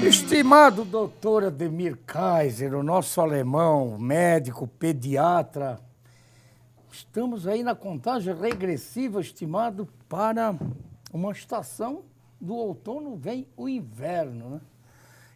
Estimado doutor Ademir Kaiser, o nosso alemão, médico, pediatra, estamos aí na contagem regressiva, estimado, para uma estação do outono, vem o inverno, né?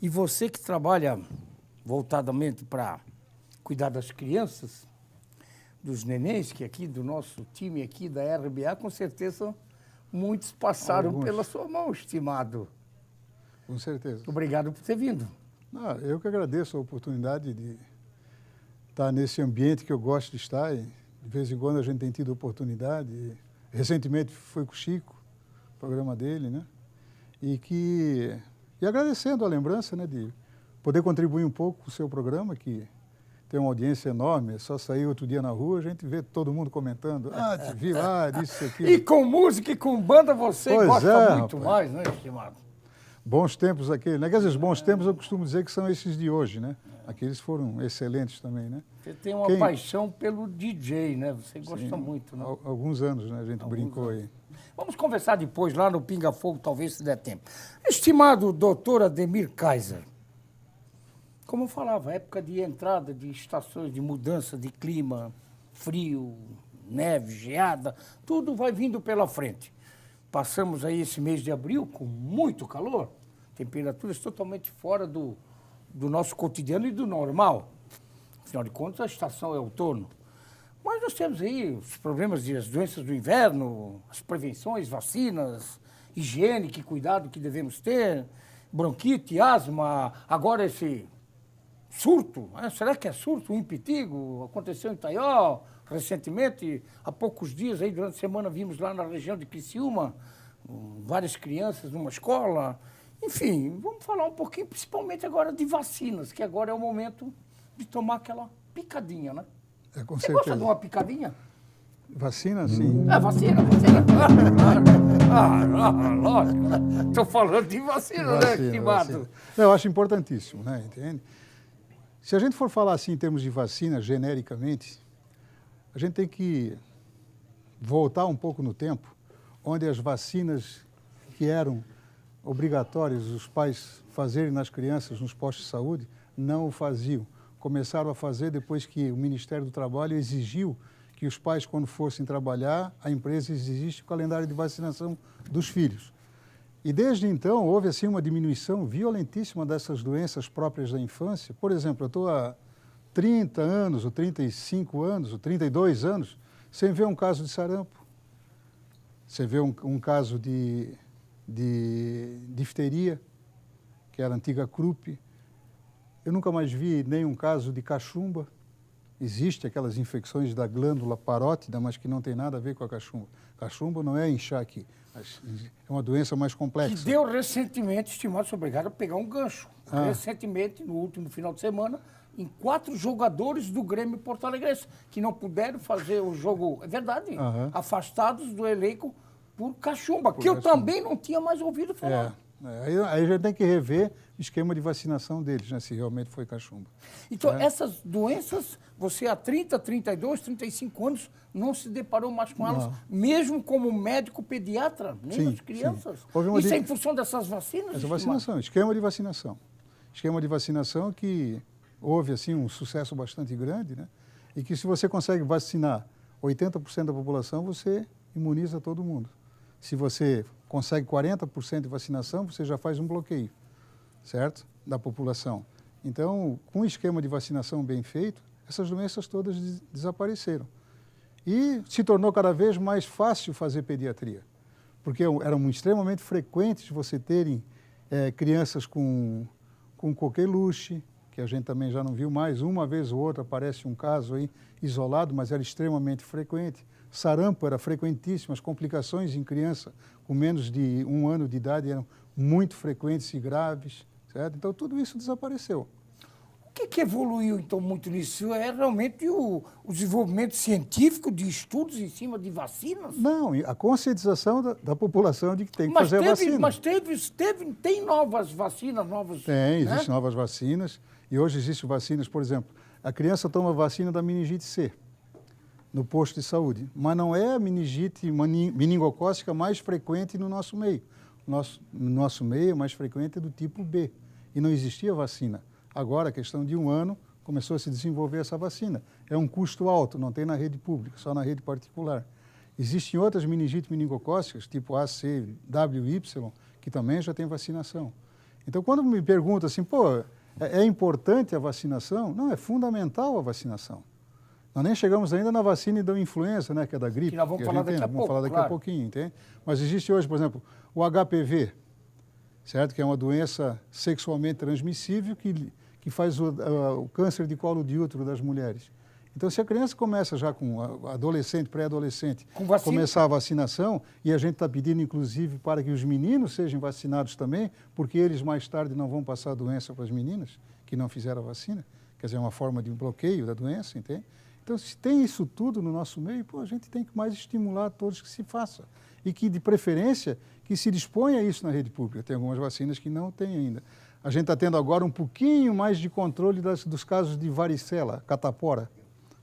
E você que trabalha voltadamente para cuidar das crianças, dos nenéns, que aqui do nosso time aqui da RBA, com certeza muitos passaram pela sua mão, estimado. Com certeza. Obrigado por ter vindo. Eu que agradeço a oportunidade de estar nesse ambiente que eu gosto de estar. E de vez em quando a gente tem tido oportunidade. Recentemente foi com o Chico, o programa dele, né? E agradecendo a lembrança, né, de poder contribuir um pouco com o seu programa, que tem uma audiência enorme. É só sair outro dia na rua, a gente vê todo mundo comentando. Te vi lá, disse aquilo. E com música e com banda você gosta muito mais, né, estimado? Bons tempos aqueles, né? Quer dizer, os bons tempos eu costumo dizer que são esses de hoje, né? Aqueles foram excelentes também, né? Você tem uma paixão pelo DJ, né? Você gosta muito, né? Alguns anos, né? A gente brincou aí. Vamos conversar depois lá no Pinga Fogo, talvez se der tempo. Estimado doutor Ademir Kaiser, como eu falava, época de entrada de estações de mudança de clima, frio, neve, geada, tudo vai vindo pela frente. Passamos aí esse mês de abril com muito calor, temperaturas totalmente fora do nosso cotidiano e do normal. Afinal de contas, a estação é outono. Mas nós temos aí os problemas das doenças do inverno, as prevenções, vacinas, higiene, que cuidado que devemos ter, bronquite, asma, agora esse surto, né? Será que é surto, um impetigo? Aconteceu em Itaió recentemente, há poucos dias, aí durante a semana vimos lá na região de Criciúma, várias crianças numa escola. Enfim, vamos falar um pouquinho, principalmente agora de vacinas, que agora é o momento de tomar aquela picadinha, né? Com Você certeza. gosta de uma picadinha? Vacina, sim. Vacina. Lógico, né? Estou falando de vacina, né, estimado? Eu acho importantíssimo, né? Entende? Se a gente for falar assim em termos de vacina, genericamente, a gente tem que voltar um pouco no tempo, onde as vacinas que eram obrigatórias os pais fazerem nas crianças nos postos de saúde, não o faziam. Começaram a fazer depois que o Ministério do Trabalho exigiu que os pais, quando fossem trabalhar, a empresa exigisse o calendário de vacinação dos filhos. E desde então houve assim uma diminuição violentíssima dessas doenças próprias da infância. Por exemplo, eu estou há 30 anos, ou 35 anos, ou 32 anos, sem ver um caso de sarampo. Você vê um caso de difteria, que era a antiga croup. Eu nunca mais vi nenhum caso de cachumba. Existem aquelas infecções da glândula parótida, mas que não tem nada a ver com a cachumba. Cachumba não é enxaque, é uma doença mais complexa. Que deu recentemente, estimado, sou obrigado a pegar um gancho. Recentemente, no último final de semana, em 4 jogadores do Grêmio Porto Alegre, que não puderam fazer o jogo, é verdade, afastados do elenco por cachumba, que eu também não tinha mais ouvido falar. Aí a gente tem que rever o esquema de vacinação deles, né, se realmente foi cachumba. Então, essas doenças, você há 30, 32, 35 anos não se deparou mais com elas, mesmo como médico pediatra, nem nas crianças? Isso é em função dessas vacinas? Essa vacinação, esquema de vacinação. Esquema de vacinação que houve assim, um sucesso bastante grande, né? E que se você consegue vacinar 80% da população, você imuniza todo mundo. Se você consegue 40% de vacinação, você já faz um bloqueio, certo? Da população. Então, com o esquema de vacinação bem feito, essas doenças todas desapareceram. E se tornou cada vez mais fácil fazer pediatria, porque eram extremamente frequentes você terem crianças com coqueluche, que a gente também já não viu mais. Uma vez ou outra aparece um caso aí isolado, mas era extremamente frequente. Sarampo era frequentíssimo, as complicações em criança com menos de 1 ano de idade eram muito frequentes e graves, certo? Então tudo isso desapareceu. O que evoluiu, então, muito nisso? É realmente o desenvolvimento científico de estudos em cima de vacinas? Não, a conscientização da população de que tem que fazer a vacina. Mas tem novas vacinas, novas... Tem, né? existem novas vacinas. E hoje existem vacinas, por exemplo, a criança toma vacina da meningite C no posto de saúde, mas não é a meningite meningocócica mais frequente no nosso meio. No nosso meio, a mais frequente é do tipo B. E não existia vacina. Agora, a questão de 1 ano, começou a se desenvolver essa vacina. É um custo alto, não tem na rede pública, só na rede particular. Existem outras meningites meningocócicas, tipo A, C, W, Y, que também já tem vacinação. Então, quando me perguntam assim, pô, é importante a vacinação? Não, é fundamental a vacinação. Nós nem chegamos ainda na vacina da influenza, né, que é da gripe. Que nós vamos falar daqui a pouco, vamos falar daqui a pouquinho, entende? Mas existe hoje, por exemplo, o HPV, certo? Que é uma doença sexualmente transmissível que faz o câncer de colo de útero das mulheres. Então, se a criança começa já com adolescente, pré-adolescente, começar a vacinação, e a gente está pedindo, inclusive, para que os meninos sejam vacinados também, porque eles mais tarde não vão passar a doença para as meninas que não fizeram a vacina, quer dizer, é uma forma de um bloqueio da doença, entende? Então, se tem isso tudo no nosso meio, pô, a gente tem que mais estimular todos que se faça. E que, de preferência, que se disponha isso na rede pública. Tem algumas vacinas que não tem ainda. A gente está tendo agora um pouquinho mais de controle dos casos de varicela, catapora,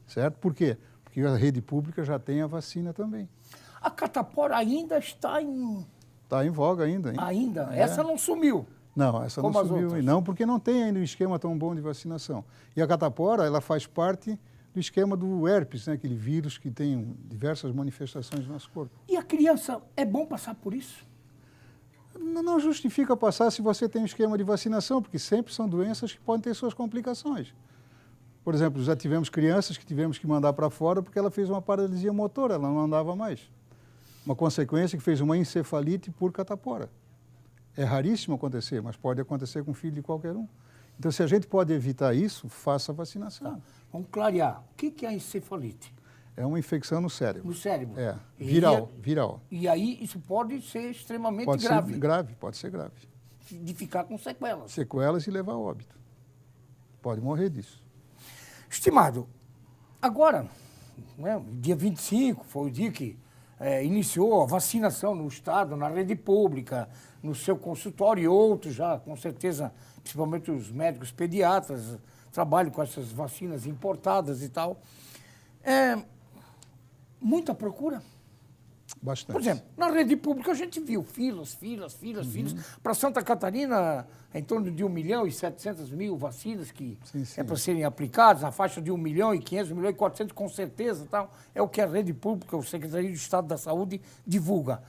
certo? Por quê? Porque a rede pública já tem a vacina também. A catapora ainda está em... Está em voga ainda, hein? Ainda? É. Essa não sumiu? Não, essa Como não as sumiu. outras? Não, porque não tem ainda um esquema tão bom de vacinação. E a catapora, ela faz parte do esquema do herpes, né? Aquele vírus que tem diversas manifestações no nosso corpo. E a criança, é bom passar por isso? Não justifica passar se você tem um esquema de vacinação, porque sempre são doenças que podem ter suas complicações. Por exemplo, já tivemos crianças que tivemos que mandar para fora porque ela fez uma paralisia motora, ela não andava mais. Uma consequência que fez uma encefalite por catapora. É raríssimo acontecer, mas pode acontecer com o filho de qualquer um. Então, se a gente pode evitar isso, faça a vacinação. Tá. Vamos clarear. O que é a encefalite? É uma infecção no cérebro. No cérebro? É, viral. E aí isso pode ser extremamente Pode grave. ser grave, pode ser grave. De ficar com sequelas. Sequelas e levar a óbito. Pode morrer disso. Estimado, agora, né, dia 25 foi o dia que iniciou a vacinação no Estado, na rede pública, no seu consultório e outros já, com certeza, principalmente os médicos pediatras, trabalham com essas vacinas importadas e tal. Muita procura. Bastante. Por exemplo, na rede pública a gente viu filas. Para Santa Catarina, em torno de 1.700.000 vacinas que é para serem aplicadas, na faixa de 1.500.000, 1.400.000 com certeza. Tal. É o que a rede pública, o Secretaria de Estado da Saúde divulga.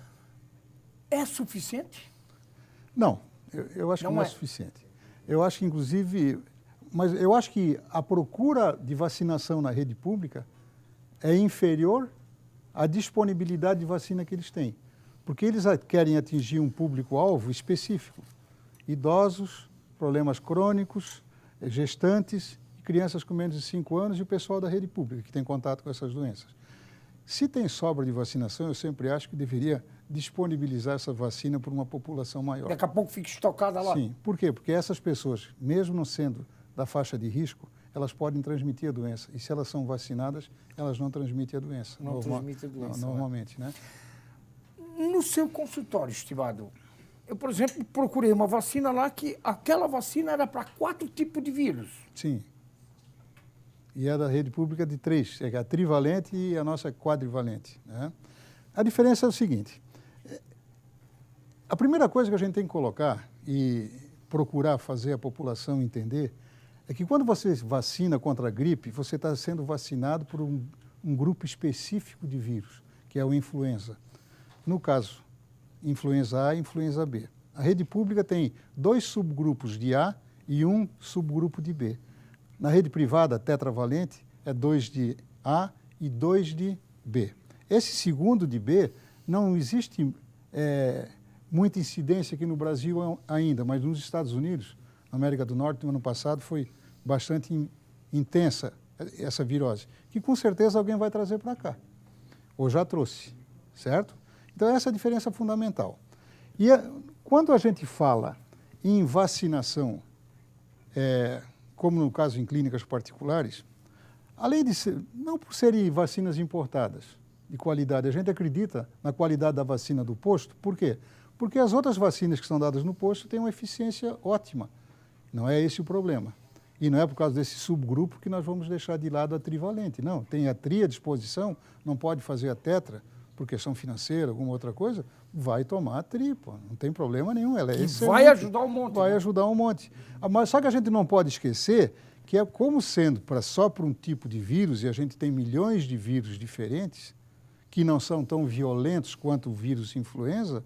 É suficiente? Não, eu acho que não é suficiente. Eu acho que, inclusive, mas eu acho que a procura de vacinação na rede pública é inferior à disponibilidade de vacina que eles têm. Porque eles querem atingir um público-alvo específico. Idosos, problemas crônicos, gestantes, crianças com menos de 5 anos e o pessoal da rede pública que tem contato com essas doenças. Se tem sobra de vacinação, eu sempre acho que deveria disponibilizar essa vacina para uma população maior. Daqui a pouco fica estocada lá. Sim. Por quê? Porque essas pessoas, mesmo não sendo da faixa de risco, elas podem transmitir a doença. E se elas são vacinadas, elas não transmitem a doença. Não transmitem a doença. Normalmente, né? No seu consultório, estimado, eu, por exemplo, procurei uma vacina lá que aquela vacina era para 4 tipos de vírus. Sim. E é da rede pública de 3, é a trivalente e a nossa quadrivalente, né? A diferença é o seguinte, a primeira coisa que a gente tem que colocar e procurar fazer a população entender é que quando você vacina contra a gripe, você está sendo vacinado por um grupo específico de vírus, que é o influenza. No caso, influenza A e influenza B. A rede pública tem 2 subgrupos de A e 1 subgrupo de B. Na rede privada, tetravalente, é 2 de A e 2 de B. Esse segundo de B, não existe muita incidência aqui no Brasil ainda, mas nos Estados Unidos, na América do Norte, no ano passado, foi bastante intensa, essa virose, que com certeza alguém vai trazer para cá, ou já trouxe, certo? Então essa é a diferença fundamental. E quando a gente fala em vacinação, como no caso em clínicas particulares, além de ser, não por serem vacinas importadas de qualidade, a gente acredita na qualidade da vacina do posto. Por quê? Porque as outras vacinas que são dadas no posto têm uma eficiência ótima. Não é esse o problema. E não é por causa desse subgrupo que nós vamos deixar de lado a trivalente. Não, tem a tri à disposição, não pode fazer a tetra por questão financeira, alguma outra coisa, vai tomar a tri, pô, não tem problema nenhum. Ela é excelente. Vai ajudar um monte. Vai ajudar um monte. Mas só que a gente não pode esquecer que é como sendo só para um tipo de vírus, e a gente tem milhões de vírus diferentes, que não são tão violentos quanto o vírus influenza,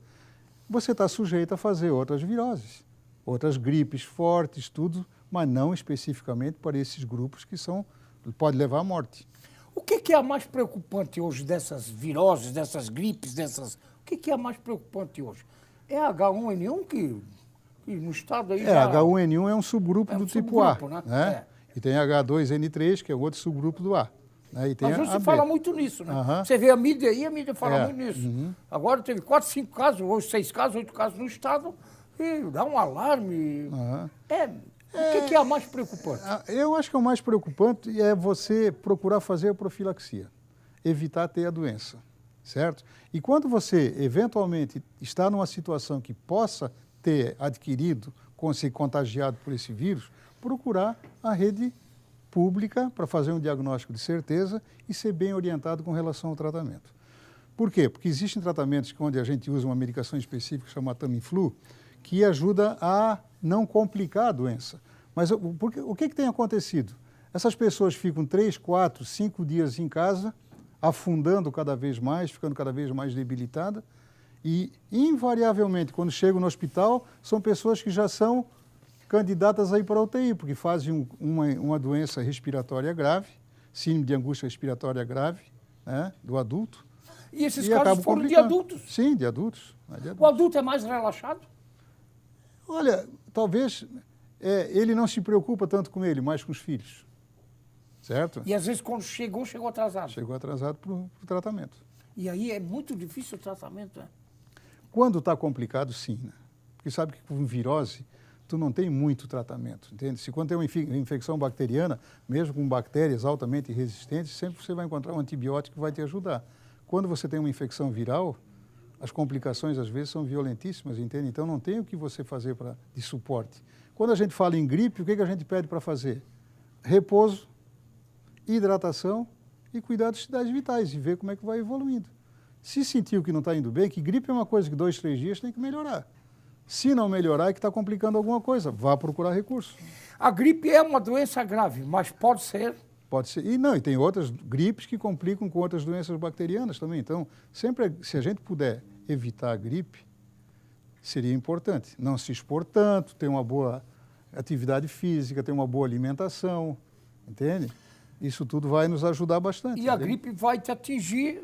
você está sujeito a fazer outras viroses, outras gripes fortes, tudo, mas não especificamente para esses grupos que pode levar à morte. O que é a mais preocupante hoje dessas viroses, dessas gripes, O que é a mais preocupante hoje? É a H1N1 que no estado aí já... H1N1 é um subgrupo do tipo A, né? né? E tem H2N3, que é outro subgrupo do A. Né? E tem Mas hoje se B. fala muito nisso, né? Você vê a mídia aí, a mídia fala muito nisso. Agora teve 4, 5 casos, hoje 6 casos, 8 casos no estado, e dá um alarme. O que é a mais preocupante? Eu acho que o mais preocupante é você procurar fazer a profilaxia, evitar ter a doença, certo? E quando você, eventualmente, está numa situação que possa ter adquirido, ser contagiado por esse vírus, procurar a rede pública para fazer um diagnóstico de certeza e ser bem orientado com relação ao tratamento. Por quê? Porque existem tratamentos onde a gente usa uma medicação específica chamada Tamiflu, que ajuda a não complicar a doença. Mas o que tem acontecido? Essas pessoas ficam 3, 4, 5 dias em casa, afundando cada vez mais, ficando cada vez mais debilitada, e invariavelmente, quando chegam no hospital, são pessoas que já são candidatas a ir para a UTI, porque fazem uma doença respiratória grave, síndrome de angústia respiratória grave, né, do adulto. E esses casos foram de adultos? Sim, de adultos. O adulto é mais relaxado? Olha, talvez ele não se preocupa tanto com ele, mas com os filhos. Certo? E às vezes quando chegou atrasado. Chegou atrasado para o tratamento. E aí é muito difícil o tratamento, né? Quando está complicado, sim. Né? Porque sabe que com virose, tu não tem muito tratamento, entende? Se quando tem uma infecção bacteriana, mesmo com bactérias altamente resistentes, sempre você vai encontrar um antibiótico que vai te ajudar. Quando você tem uma infecção viral, as complicações às vezes são violentíssimas, entende? Então não tem o que você fazer de suporte. Quando a gente fala em gripe, o que a gente pede para fazer? Repouso, hidratação e cuidar dos sinais vitais e ver como é que vai evoluindo. Se sentiu que não está indo bem, que gripe é uma coisa que 2, 3 dias tem que melhorar. Se não melhorar, é que está complicando alguma coisa, vá procurar recurso. A gripe é uma doença grave, mas pode ser... Pode ser. E tem outras gripes que complicam com outras doenças bacterianas também. Então, sempre, se a gente puder evitar a gripe, seria importante. Não se expor tanto, ter uma boa atividade física, ter uma boa alimentação, entende? Isso tudo vai nos ajudar bastante. E a gripe vai te atingir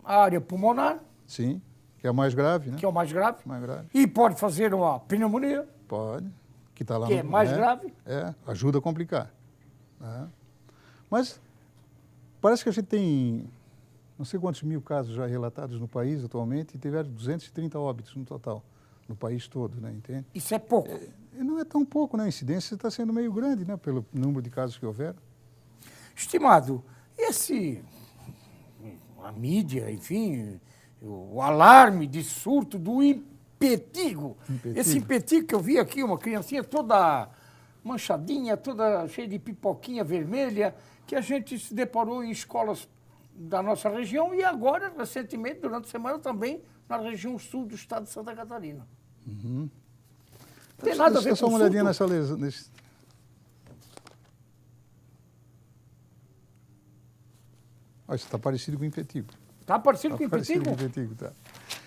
a área pulmonar. Sim, que é a mais grave, né? Que é o mais grave. Mais grave. E pode fazer uma pneumonia. Pode. Que está lá que é mais grave. Ajuda a complicar. Mas parece que a gente tem não sei quantos mil casos já relatados no país atualmente e tiveram 230 óbitos no total, no país todo, né? Entende? Isso é pouco. Não é tão pouco, né? A incidência está sendo meio grande, né? Pelo número de casos que houveram. Estimado, a mídia, enfim, o alarme de surto do impetigo. Esse impetigo que eu vi aqui, uma criancinha toda manchadinha, toda cheia de pipoquinha vermelha, que a gente se deparou em escolas da nossa região e agora, recentemente, durante a semana, também na região sul do estado de Santa Catarina. Não tem nada a ver com só uma olhadinha nessa lesão. Olha, isso está parecido com impetigo. Está parecido com impetigo? Tá.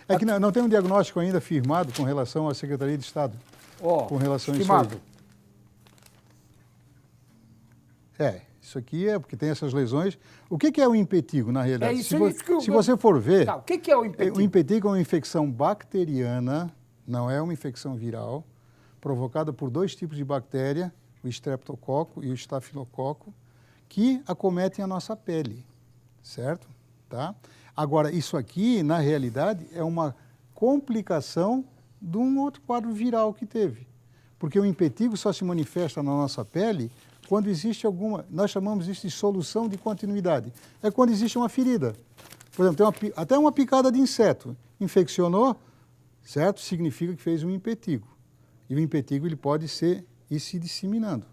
É que não tem um diagnóstico ainda firmado com relação à Secretaria de Estado. Com relação estimado. A isso aí. Isso aqui é porque tem essas lesões. O que é o impetigo, na realidade? Se você for ver... Tá, o que é o impetigo? O impetigo é uma infecção bacteriana, não é uma infecção viral, provocada por 2 tipos de bactéria o estreptococo e o estafilococo, que acometem a nossa pele, certo? Tá? Agora, isso aqui, na realidade, é uma complicação de um outro quadro viral que teve. Porque o impetigo só se manifesta na nossa pele quando existe alguma, nós chamamos isso de solução de continuidade. É quando existe uma ferida. Por exemplo, tem até uma picada de inseto. Infeccionou, certo? Significa que fez um impetigo. E o impetigo ele pode ir se disseminando.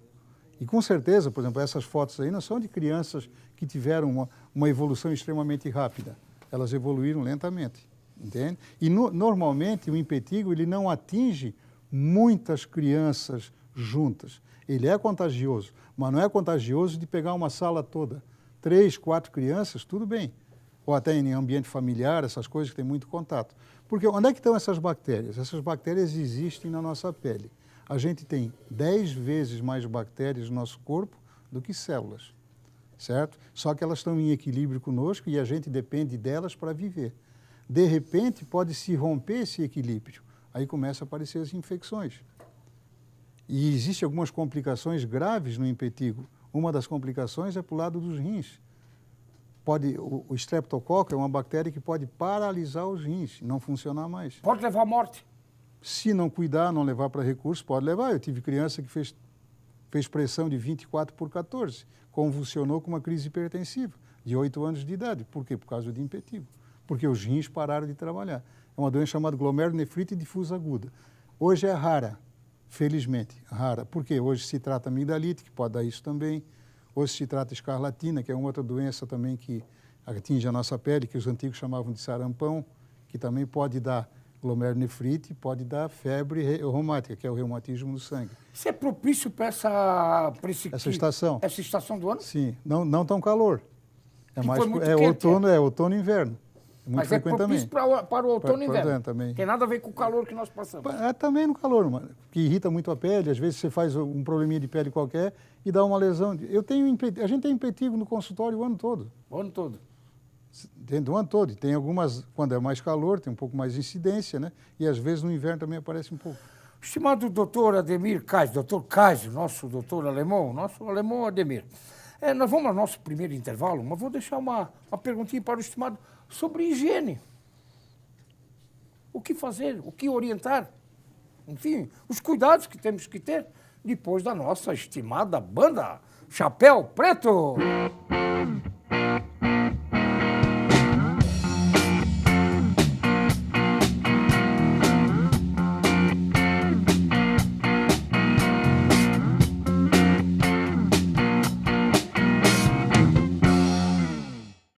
E com certeza, por exemplo, essas fotos aí não são de crianças que tiveram uma evolução extremamente rápida. Elas evoluíram lentamente, entende? E normalmente o impetigo ele não atinge muitas crianças juntas. Ele é contagioso, mas não é contagioso de pegar uma sala toda. 3, 4 crianças, tudo bem. Ou até em ambiente familiar, essas coisas que tem muito contato. Porque onde é que estão essas bactérias? Essas bactérias existem na nossa pele. A gente tem 10 vezes mais bactérias no nosso corpo do que células, certo? Só que elas estão em equilíbrio conosco e a gente depende delas para viver. De repente, pode se romper esse equilíbrio. Aí começam a aparecer as infecções. E existem algumas complicações graves no impetigo. Uma das complicações é para o lado dos rins. O estreptococo é uma bactéria que pode paralisar os rins, não funcionar mais. Pode levar à morte. Se não cuidar, não levar para recurso, pode levar. Eu tive criança que fez pressão de 24/14, convulsionou com uma crise hipertensiva, de 8 anos de idade. Por quê? Por causa de impetigo. Porque os rins pararam de trabalhar. É uma doença chamada glomerulonefrite difusa aguda. Hoje é rara, felizmente, rara. Por quê? Hoje se trata amigdalite, que pode dar isso também. Hoje se trata escarlatina, que é uma outra doença também que atinge a nossa pele, que os antigos chamavam de sarampão, que também pode dar glomerulonefrite, pode dar febre reumática, que é o reumatismo no sangue. Isso é propício para essa estação? Essa estação do ano? Sim, não tão calor. É mais quente, outono e inverno. Muito mas é propício para o outono e inverno. Também. Tem nada a ver com o calor que nós passamos. É também no calor, mano, que irrita muito a pele. Às vezes você faz um probleminha de pele qualquer e dá uma lesão. A gente tem impetigo no consultório o ano todo. O ano todo. O ano todo. E tem algumas, quando é mais calor, tem um pouco mais de incidência, né? E às vezes no inverno também aparece um pouco. Estimado doutor Ademir Kaiser, doutor Kaiser, nosso doutor alemão, nosso alemão Ademir. Nós vamos ao nosso primeiro intervalo, mas vou deixar uma perguntinha para o estimado sobre higiene. O que fazer, o que orientar, enfim, os cuidados que temos que ter depois da nossa estimada banda Chapéu Preto.